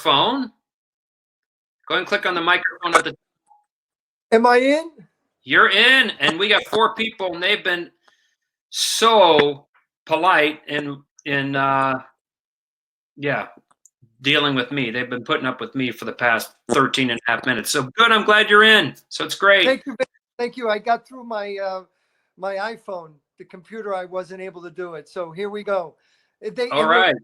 phone. Go ahead and click on the microphone at the. Am I in? You're in, and we got 4 people, and they've been so polite in dealing with me. They've been putting up with me for the past 13 and a half minutes. So good. I'm glad you're in. So it's great. Thank you. Thank you. I got through my my iPhone, the computer. I wasn't able to do it. So here we go. All right.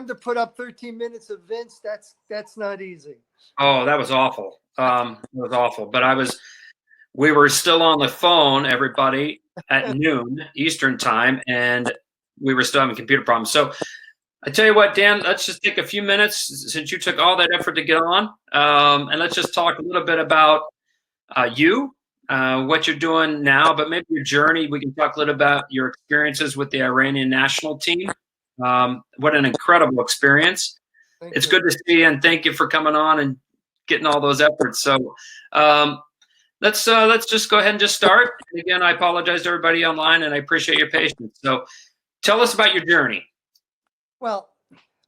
To put up 13 minutes of Vince, that's not easy. Oh, that was awful. It was awful. But we were still on the phone, everybody, at noon Eastern time, and we were still having computer problems. So I tell you what, Dan, let's just take a few minutes since you took all that effort to get on, and let's just talk a little bit about you, what you're doing now, but maybe your journey. We can talk a little about your experiences with the Iranian National Team. What an incredible experience. It's good to see you, and thank you for coming on and getting all those efforts. So let's just go ahead and just start. And again, I apologize to everybody online, and I appreciate your patience. So tell us about your journey. Well,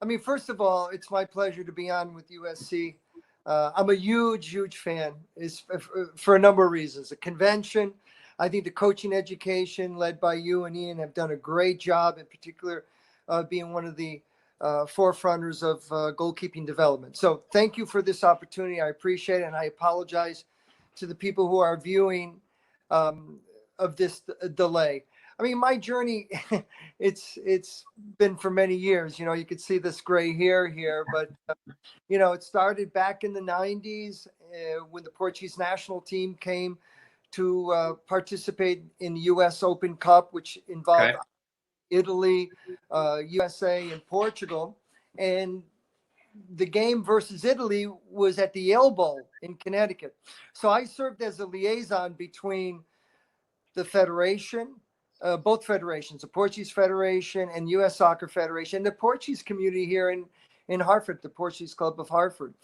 I mean, first of all, it's my pleasure to be on with USC. I'm a huge fan for a number of reasons. The convention, I think the coaching education led by you and Ian have done a great job, in particular being one of the forefronters of goalkeeping development. So thank you for this opportunity. I appreciate it. And I apologize to the people who are viewing of this delay. I mean, my journey, it's been for many years. You know, you could see this gray hair here, but, you know, it started back in the 90s when the Portuguese national team came to participate in the U.S. Open Cup, which involved Italy, USA, and Portugal. And the game versus Italy was at the Yale Bowl in Connecticut. So I served as a liaison between the federation, both federations, the Portuguese Federation and U.S. Soccer Federation, the Portuguese community here in Hartford, the Portuguese Club of Hartford.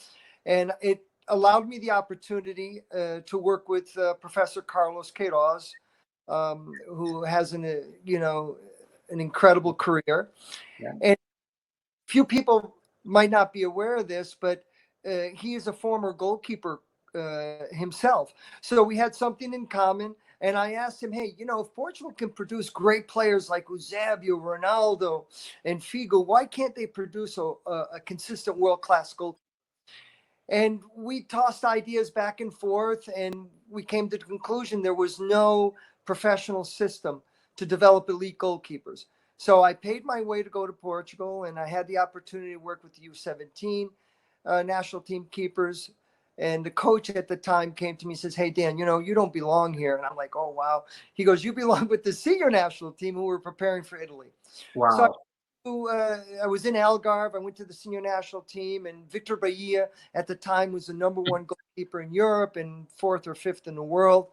And it allowed me the opportunity to work with Professor Carlos Queiroz, who has an incredible career. Yeah. And few people might not be aware of this, but he is a former goalkeeper himself. So we had something in common. And I asked him, hey, you know, if Portugal can produce great players like Eusebio, Ronaldo, and Figo, why can't they produce a consistent world-class goalkeeper? And we tossed ideas back and forth, and we came to the conclusion there was no professional system to develop elite goalkeepers. So I paid my way to go to Portugal, and I had the opportunity to work with the U17 national team keepers. And the coach at the time came to me and says, hey, Dan, you know, you don't belong here. And I'm like, oh, wow. He goes, you belong with the senior national team who were preparing for Italy. Wow. So I was in Algarve. I went to the senior national team, and Victor Bahia at the time was the #1 goalkeeper in Europe and 4th or 5th in the world.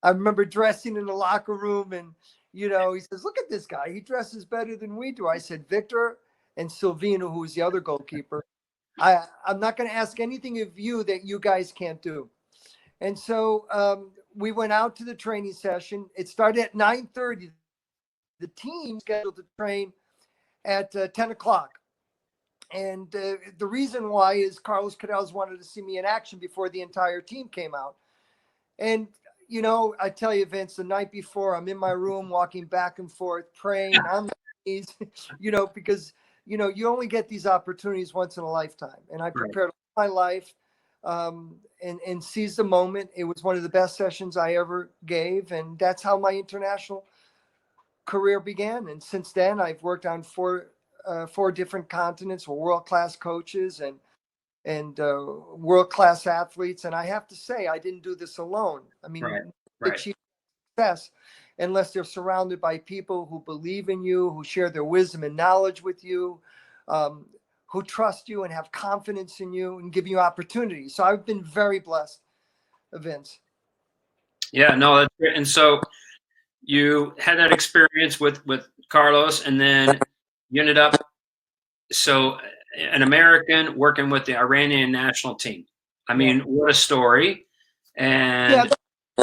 I remember dressing in the locker room, and, you know, he says, look at this guy. He dresses better than we do. I said, Victor and Silvino, who was the other goalkeeper, I'm not going to ask anything of you that you guys can't do. And so we went out to the training session. It started at 9:30. The team scheduled to train at 10 o'clock. And the reason why is Carlos Queiroz wanted to see me in action before the entire team came out. And, you know, I tell you, Vince, the night before, I'm in my room walking back and forth, praying on my knees, you know, because – you know, you only get these opportunities once in a lifetime. And I prepared my life and seized the moment. It was one of the best sessions I ever gave. And that's how my international career began. And since then, I've worked on four different continents with world-class coaches and world-class athletes. And I have to say, I didn't do this alone. I mean, achieve success unless they're surrounded by people who believe in you, who share their wisdom and knowledge with you, who trust you and have confidence in you and give you opportunities. So I've been very blessed, Vince. Yeah, no, that's great. And so you had that experience with Carlos, and then you ended up an American working with the Iranian national team. I mean, what a story. And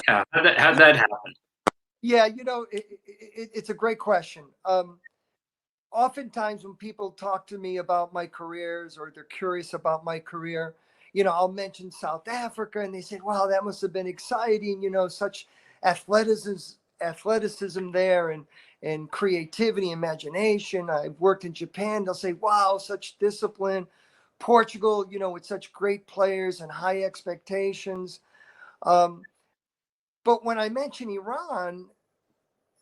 how'd that happen? Yeah, you know, it's a great question. oftentimes when people talk to me about my careers or they're curious about my career, I'll mention South Africa and they say, wow, that must have been exciting, such athleticism there and creativity, imagination. I've worked in Japan. They'll say, wow, such discipline. Portugal, with such great players and high expectations. But when I mention Iran,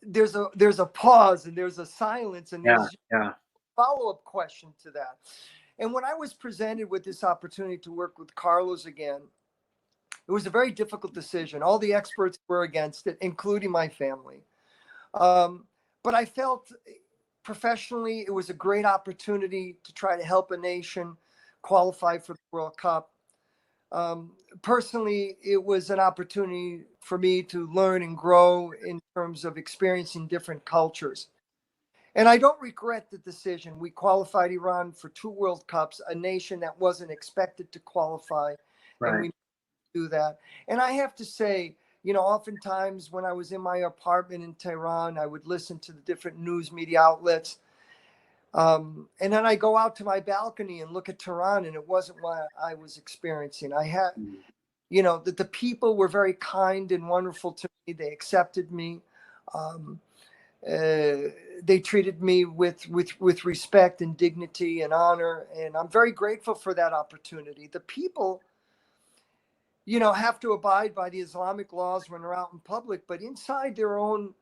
there's a pause and there's a silence and there's Yeah. follow-up question to that. And when I was presented with this opportunity to work with Carlos again, it was a very difficult decision. All the experts were against it, including my family. But I felt professionally it was a great opportunity to try to help a nation qualify for the World Cup. Personally, it was an opportunity for me to learn and grow in terms of experiencing different cultures. And I don't regret the decision. We qualified Iran for 2 World Cups, a nation that wasn't expected to qualify. Right. And we do that. And I have to say, oftentimes when I was in my apartment in Tehran, I would listen to the different news media outlets. And then I go out to my balcony and look at Tehran, and it wasn't what I was experiencing. I had, that the people were very kind and wonderful to me. They accepted me. They treated me with respect and dignity and honor. And I'm very grateful for that opportunity. The people, have to abide by the Islamic laws when they're out in public, but inside their own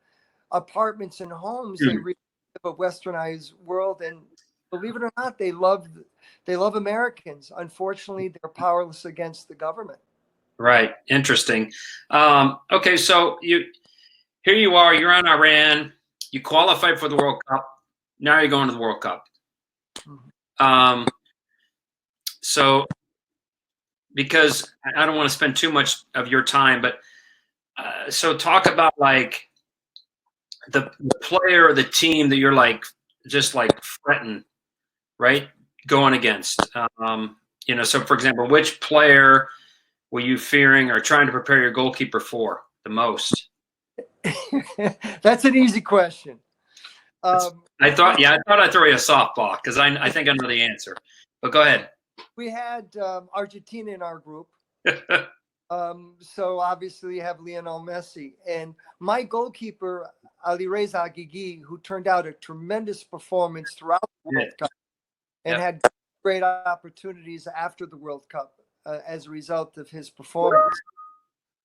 apartments and homes, they live a westernized world. And believe it or not, they love Americans. Unfortunately, they're powerless against the government. Right. Interesting. Okay. So here you are, you're on Iran, you qualified for the World Cup. Now you're going to the World Cup. So because I don't want to spend too much of your time, but so talk about like the player or the team that you're like, just like fretting, right? Going against, so for example, which player were you fearing or trying to prepare your goalkeeper for the most? That's an easy question. I thought I'd throw you a softball because I think I know the answer, but go ahead. We had Argentina in our group. So obviously you have Lionel Messi, and my goalkeeper, Alireza Agigi, who turned out a tremendous performance throughout the World Cup and had great opportunities after the World Cup as a result of his performance.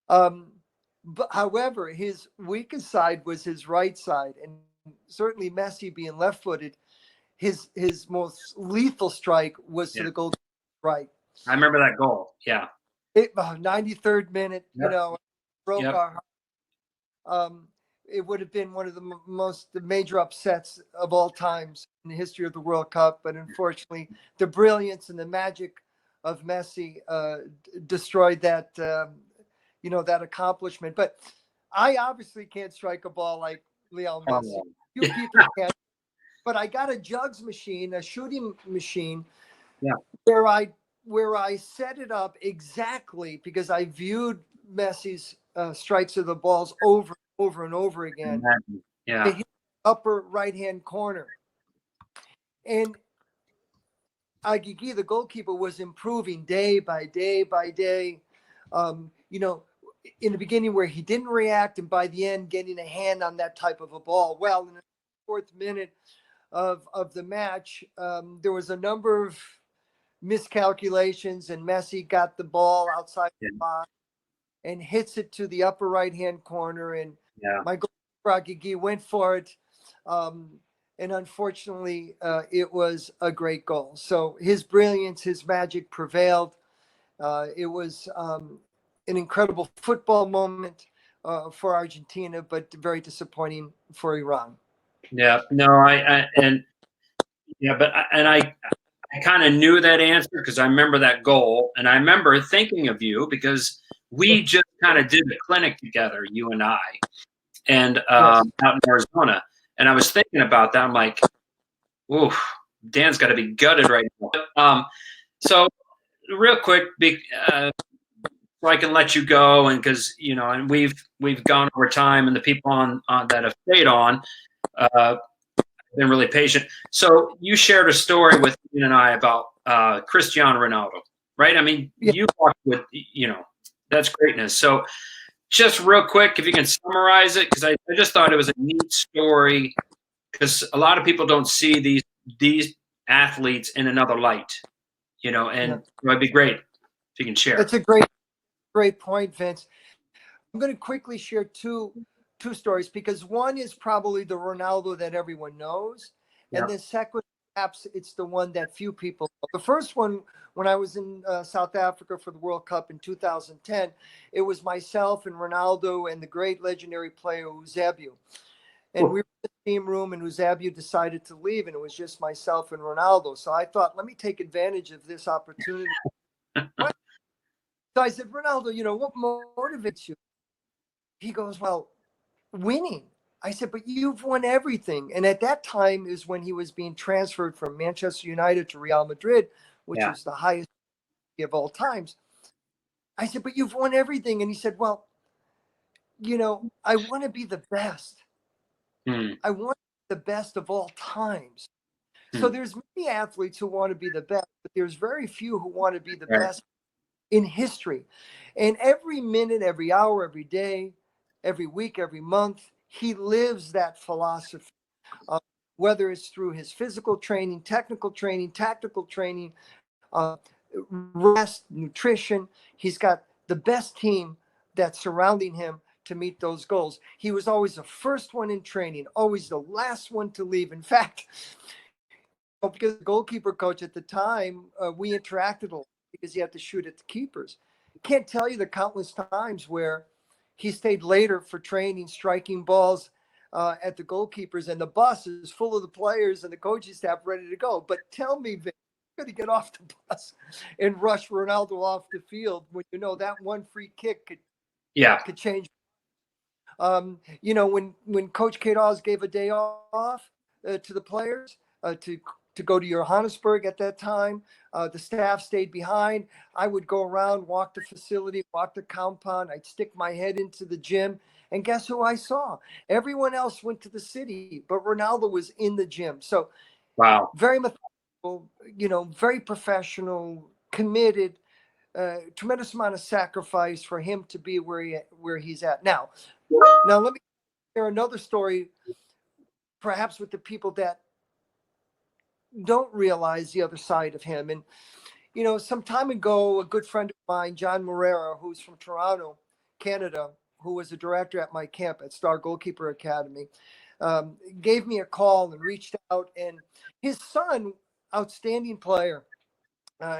But however, his weakest side was his right side, and certainly Messi being left-footed, his most lethal strike was to the goal right. I remember that goal. Yeah. 93rd minute, broke our heart. It would have been one of the major upsets of all times in the history of the World Cup. But unfortunately, the brilliance and the magic of Messi destroyed that, that accomplishment. But I obviously can't strike a ball like Lionel Messi. Few people can. But I got a jugs machine, a shooting machine, where I set it up exactly because I viewed Messi's strikes of the balls over and over again. Yeah. They hit the upper right-hand corner. And Agigi, the goalkeeper, was improving day by day by day. In the beginning where he didn't react, and by the end, getting a hand on that type of a ball. Well, in the 4th minute of the match, there was a number of miscalculations, and Messi got the ball outside the box and hits it to the upper right-hand corner. And my goalkeeper Agigi went for it. And unfortunately, it was a great goal. So his brilliance, his magic prevailed. It was an incredible football moment for Argentina, but very disappointing for Iran. Yeah, no, I kind of knew that answer because I remember that goal, and I remember thinking of you because we just kind of did the clinic together, you and I, and out in Arizona. And I was thinking about that. I'm like, "Ooh, Dan's got to be gutted right now." So real quick, so I can let you go, and because and we've gone over time, and the people on that have stayed on. been really patient. So you shared a story with Ian and I about Cristiano Ronaldo, right? I mean, Yeah. you talked with, that's greatness. So just real quick, if you can summarize it, because I just thought it was a neat story, because a lot of people don't see these athletes in another light, and it'd be great if you can share. That's a great point, Vince. I'm going to quickly share two stories, because one is probably the Ronaldo that everyone knows, and the second, perhaps it's the one that few people know. The first one, when I was in South Africa for the World Cup in 2010, it was myself and Ronaldo and the great legendary player Eusebio. And we were in the team room, and Eusebio decided to leave, and it was just myself and Ronaldo. So I thought, let me take advantage of this opportunity. So I said, Ronaldo, what motivates you? He goes, well, winning. I said, but you've won everything. And at that time is when he was being transferred from Manchester United to Real Madrid, which is the highest of all times. I said, but you've won everything. And he said, well, I want to be the best. I want the best of all times. So there's many athletes who want to be the best, but there's very few who want to be the best in history. And every minute, every hour, every day, every week, every month, he lives that philosophy. Whether it's through his physical training, technical training, tactical training, rest, nutrition, he's got the best team that's surrounding him to meet those goals. He was always the first one in training, always the last one to leave. In fact, because the goalkeeper coach at the time, we interacted a lot because he had to shoot at the keepers. Can't tell you the countless times where he stayed later for training, striking balls at the goalkeepers, and the bus is full of the players and the coaching staff ready to go. But tell me, Vince, you're going to get off the bus and rush Ronaldo off the field when that one free kick could change. When Coach Queiroz gave a day off to the players to go to Johannesburg at that time, the staff stayed behind. I would go around, walk the facility, walk the compound. I'd stick my head into the gym. And guess who I saw? Everyone else went to the city, but Ronaldo was in the gym. So, very methodical, very professional, committed, tremendous amount of sacrifice for him to be where he's at now. Now, let me share another story, perhaps with the people that don't realize the other side of him. And, some time ago, a good friend of mine, John Morera, who's from Toronto, Canada, who was a director at my camp at Star Goalkeeper Academy, gave me a call and reached out. And his son, outstanding player,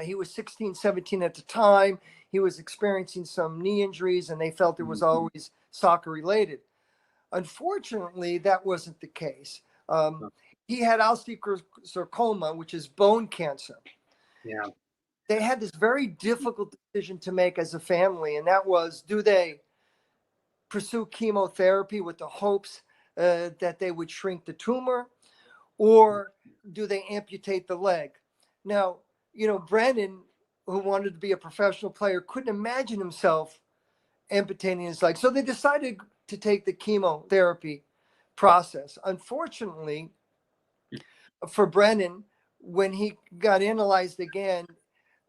he was 16, 17 at the time. He was experiencing some knee injuries, and they felt it was always soccer related. Unfortunately, that wasn't the case. He had osteosarcoma, which is bone cancer. Yeah. They had this very difficult decision to make as a family, and that was, do they pursue chemotherapy with the hopes that they would shrink the tumor, or do they amputate the leg? Now, Brandon, who wanted to be a professional player, couldn't imagine himself amputating his leg. So they decided to take the chemotherapy process. Unfortunately, for Brennan, when he got analyzed again,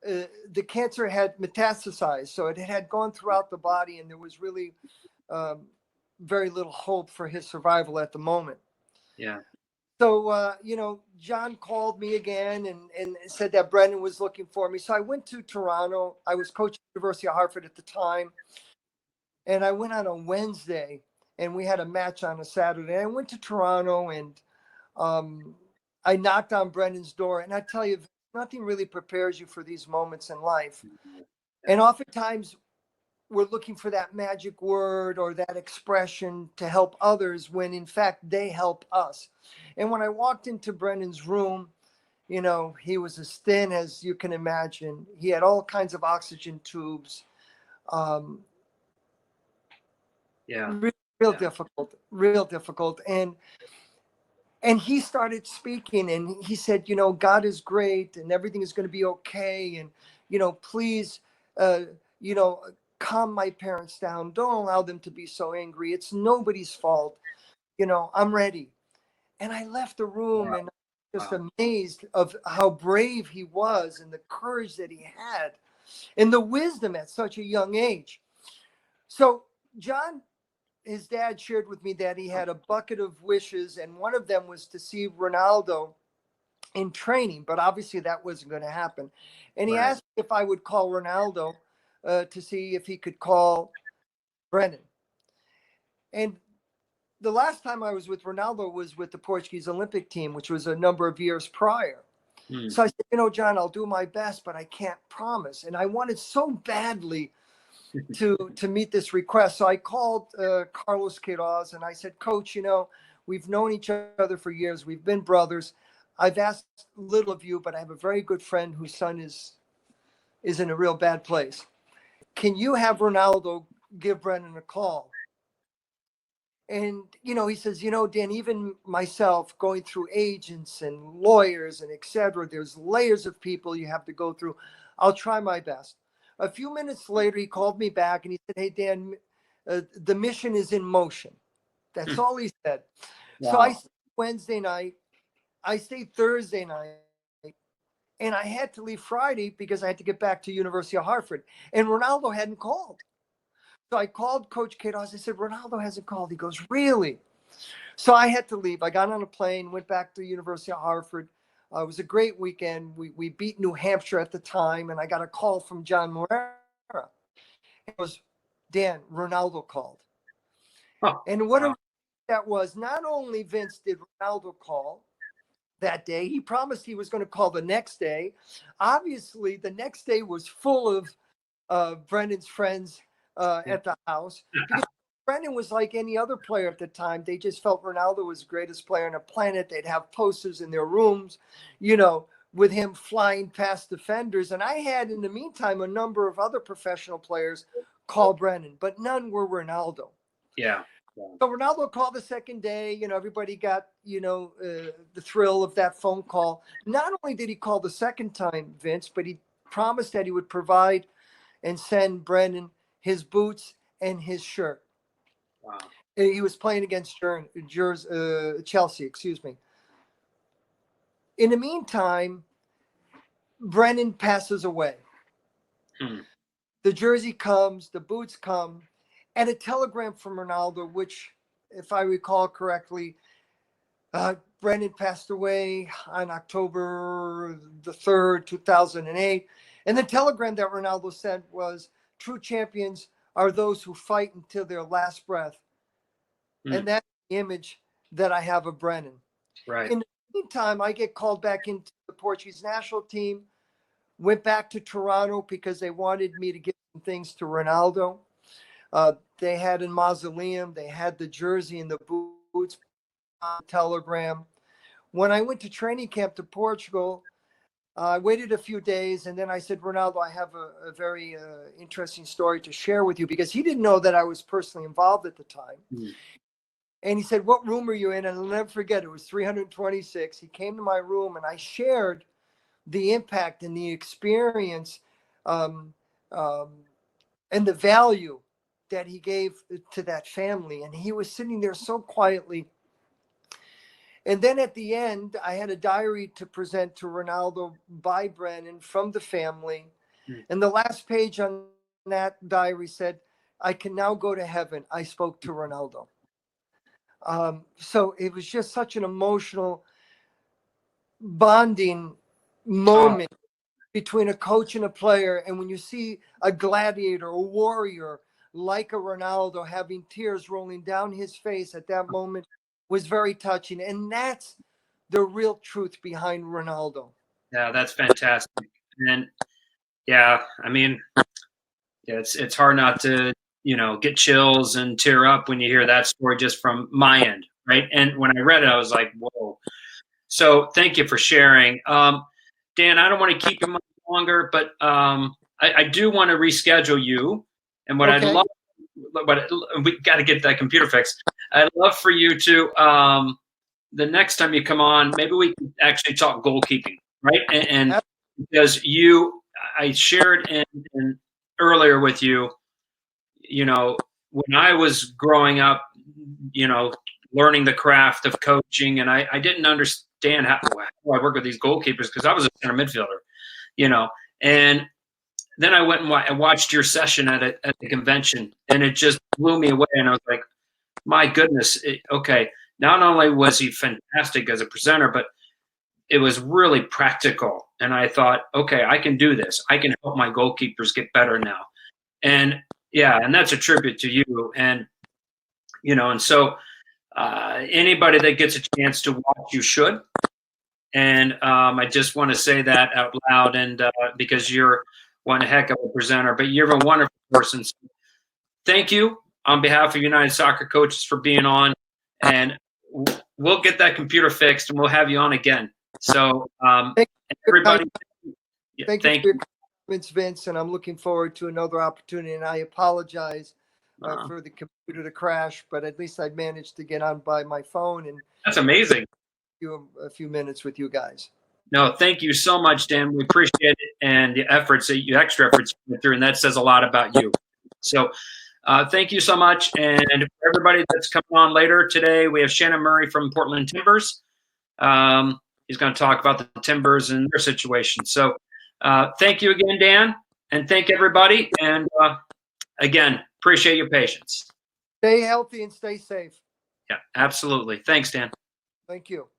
the cancer had metastasized. So it had gone throughout the body, and there was really very little hope for his survival at the moment. Yeah. So, John called me again and said that Brendan was looking for me. So I went to Toronto. I was coaching at the University of Hartford at the time. And I went on a Wednesday, and we had a match on a Saturday. I went to Toronto, and I knocked on Brendan's door. And I tell you, nothing really prepares you for these moments in life. And oftentimes, we're looking for that magic word or that expression to help others when in fact they help us. And when I walked into Brendan's room, he was as thin as you can imagine. He had all kinds of oxygen tubes. Real difficult. And he started speaking, and he said, God is great and everything is going to be okay. And, please, calm my parents down. Don't allow them to be so angry. It's nobody's fault. I'm ready. And I left the room Wow. and just Wow. amazed of how brave he was and the courage that he had and the wisdom at such a young age. So John, his dad shared with me that he had a bucket of wishes, and one of them was to see Ronaldo in training, but obviously that wasn't going to happen. And he Right. asked me if I would call Ronaldo to see if he could call Brennan. And the last time I was with Ronaldo was with the Portuguese Olympic team, which was a number of years prior. Mm. So I said, John, I'll do my best, but I can't promise. And I wanted so badly to meet this request. So I called Carlos Queiroz and I said, Coach, we've known each other for years. We've been brothers. I've asked little of you, but I have a very good friend whose son is in a real bad place. Can you have Ronaldo give Brennan a call? And, he says, Dan, even myself going through agents and lawyers and et cetera, there's layers of people you have to go through. I'll try my best. A few minutes later, he called me back and he said, hey, Dan, the mission is in motion. That's all he said. So I Wow. stayed Wednesday night. I stayed Thursday night. And I had to leave Friday because I had to get back to University of Hartford. And Ronaldo hadn't called. So I called Coach Queiroz. I said, Ronaldo hasn't called. He goes, really? So I had to leave. I got on a plane, went back to University of Hartford. It was a great weekend. We beat New Hampshire at the time, and I got a call from John Morera. It was, Dan, Ronaldo called. Oh, And what wow. that was, not only Vince did Ronaldo call that day, he promised he was going to call the next day. Obviously, the next day was full of Brendan's friends at the house, because Brendan was like any other player at the time. They just felt Ronaldo was the greatest player on the planet. They'd have posters in their rooms, with him flying past defenders. And I had, in the meantime, a number of other professional players call Brendan, but none were Ronaldo. Yeah. So Ronaldo called the second day. Everybody got, the thrill of that phone call. Not only did he call the second time, Vince, but he promised that he would provide and send Brendan his boots and his shirt. Wow. He was playing against Chelsea, excuse me. In the meantime, Brendan passes away. Hmm. The jersey comes, the boots come, and a telegram from Ronaldo, which, if I recall correctly, Brendan passed away on October the 3rd, 2008. And the telegram that Ronaldo sent was, true champions are those who fight until their last breath. Hmm. And that's the image that I have of Brendan. Right. In the meantime, I get called back into the Portuguese national team, went back to Toronto because they wanted me to give some things to Ronaldo. They had a mausoleum, they had the jersey and the boots, telegram. When I went to training camp to Portugal, I waited a few days, and then I said, Ronaldo, I have a very interesting story to share with you, because he didn't know that I was personally involved at the time. Hmm. And he said, what room are you in? And I'll never forget, it was 326. He came to my room and I shared the impact and the experience um, um, and the value that he gave to that family. And he was sitting there so quietly. And then at the end, I had a diary to present to Ronaldo by Brennan from the family. Hmm. And the last page on that diary said, I can now go to heaven. I spoke to Ronaldo. So it was just such an emotional bonding Oh, moment between a coach and a player. And when you see a gladiator, a warrior like a Ronaldo having tears rolling down his face at that moment was very touching. And that's the real truth behind Ronaldo. yeah, that's fantastic. And yeah, I mean, yeah, it's hard not to, get chills and tear up when you hear that story just from my end, right? And when I read it, I was like, whoa. So thank you for sharing. Dan, I don't want to keep you much longer, but I do want to reschedule you. And what I'd Okay. love, but we got to get that computer fixed. I'd love for you to, the next time you come on, maybe we can actually talk goalkeeping, right? And because I shared in earlier with you, when I was growing up, you know, learning the craft of coaching. And I didn't understand how I work with these goalkeepers because I was a center midfielder, you know. And then I went and watched your session at the convention, and it just blew me away. And I was like, my goodness, okay. Not only was he fantastic as a presenter, but it was really practical. And I thought, okay, I can do this. I can help my goalkeepers get better now. And yeah, and that's a tribute to you. And, you know, and so anybody that gets a chance to watch, you should. And I just want to say that out loud, and because you're one heck of a presenter, but you're a wonderful person. So thank you on behalf of United Soccer Coaches for being on, and we'll get that computer fixed and we'll have you on again. So everybody, thank you for your comments, Vince, and I'm looking forward to another opportunity. And I apologize for the computer to crash, but at least I managed to get on by my phone, and that's amazing. A few minutes with you guys. No, thank you so much, Dan. We appreciate it, and the efforts that you extra efforts you went through, and that says a lot about you. So thank you so much. And for everybody that's coming on later today, we have Shannon Murray from Portland Timbers. He's going to talk about the Timbers and their situation. So thank you again, Dan, and thank everybody. And again, appreciate your patience. Stay healthy and stay safe. Yeah, absolutely. Thanks, Dan. Thank you.